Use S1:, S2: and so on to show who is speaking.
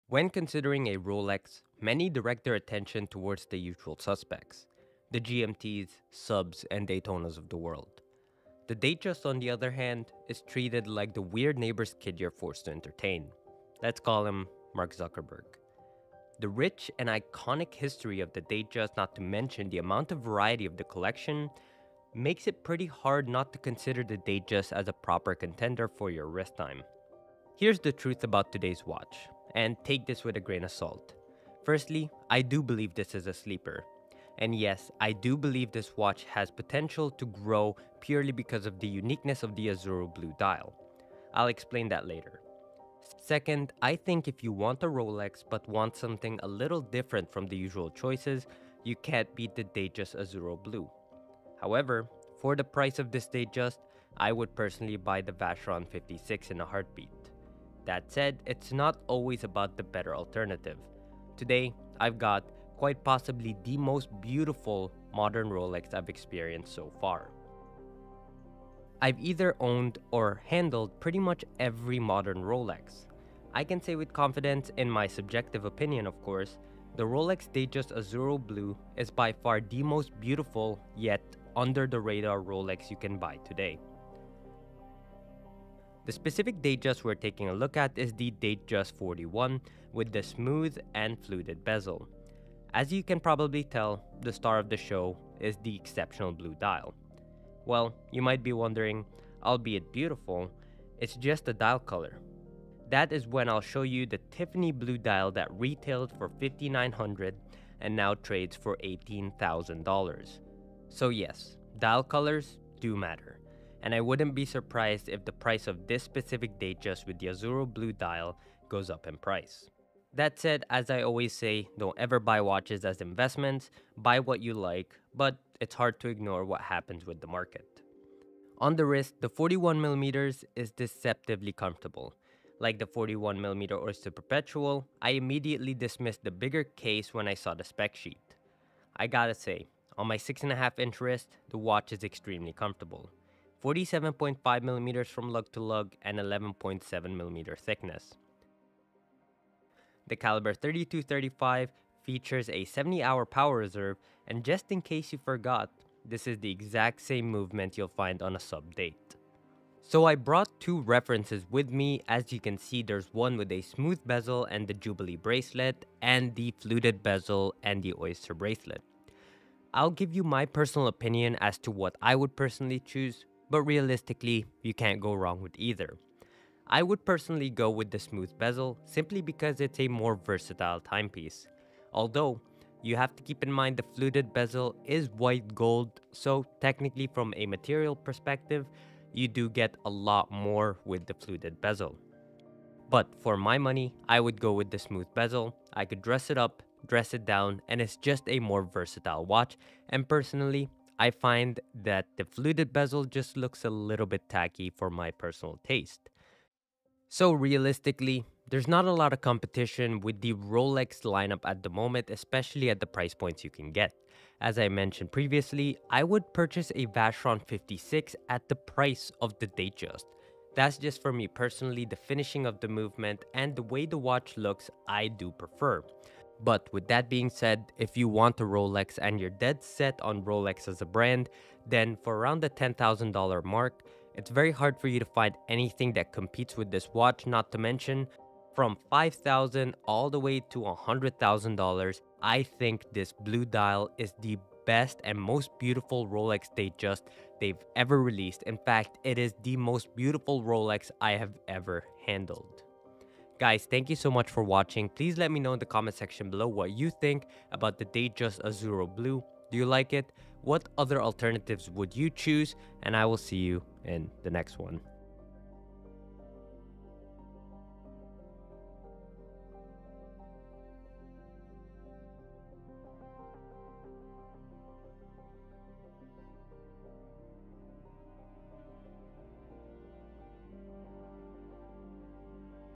S1: When considering a Rolex, many direct their attention towards the usual suspects, the GMTs, subs, and Daytonas of the world. The Datejust, on the other hand, is treated like the weird neighbor's kid you're forced to entertain. Let's call him Mark Zuckerberg. The rich and iconic history of the Datejust, not to mention the amount of variety of the collection, makes it pretty hard not to consider the Datejust as a proper contender for your wrist time. Here's the truth about today's watch, and take this with a grain of salt. Firstly, I do believe this is a sleeper. And yes, I do believe this watch has potential to grow purely because of the uniqueness of the Azzurro blue dial. I'll explain that later. Second, I think if you want a Rolex but want something a little different from the usual choices, you can't beat the Datejust Azzurro blue. However, for the price of this Datejust, I would personally buy the Vacheron 56 in a heartbeat. That said, it's not always about the better alternative. Today, I've got quite possibly the most beautiful modern Rolex I've experienced so far. I've either owned or handled pretty much every modern Rolex. I can say with confidence, in my subjective opinion of course, the Rolex Datejust Azzurro Blue is by far the most beautiful yet under the radar Rolex you can buy today. The specific Datejust we're taking a look at is the Datejust 41 with the smooth and fluted bezel. As you can probably tell, the star of the show is the exceptional blue dial. Well, you might be wondering, albeit beautiful, it's just a dial color. That is when I'll show you the Tiffany blue dial that retailed for $5,900 and now trades for $18,000. So yes, dial colors do matter. And I wouldn't be surprised if the price of this specific Datejust with the Azzurro blue dial goes up in price. That said, as I always say, don't ever buy watches as investments, buy what you like, but it's hard to ignore what happens with the market. On the wrist, the 41mm is deceptively comfortable. Like the 41mm Oyster Perpetual, I immediately dismissed the bigger case when I saw the spec sheet. I gotta say, on my 6.5-inch wrist, the watch is extremely comfortable. 47.5mm from lug to lug and 11.7mm thickness. The caliber 3235 features a 70-hour power reserve, and just in case you forgot, this is the exact same movement you'll find on a sub date. So I brought two references with me. As you can see, there's one with a smooth bezel and the Jubilee bracelet, and the fluted bezel and the Oyster bracelet. I'll give you my personal opinion as to what I would personally choose, but realistically, you can't go wrong with either. I would personally go with the smooth bezel simply because it's a more versatile timepiece. Although, you have to keep in mind the fluted bezel is white gold, so technically from a material perspective, you do get a lot more with the fluted bezel. But for my money, I would go with the smooth bezel. I could dress it up, dress it down, and it's just a more versatile watch, and personally, I find that the fluted bezel just looks a little bit tacky for my personal taste. So realistically, there's not a lot of competition with the Rolex lineup at the moment, especially at the price points you can get. As I mentioned previously, I would purchase a Vacheron 56 at the price of the Datejust. That's just for me personally, the finishing of the movement and the way the watch looks, I do prefer. But with that being said, if you want a Rolex and you're dead set on Rolex as a brand, then for around the $10,000 mark, it's very hard for you to find anything that competes with this watch, not to mention from $5,000 all the way to $100,000. I think this blue dial is the best and most beautiful Rolex Datejust they've ever released. In fact, it is the most beautiful Rolex I have ever handled. Guys, thank you so much for watching. Please let me know in the comment section below what you think about the Datejust Azzurro Blue. Do you like it? What other alternatives would you choose? And I will see you in the next one.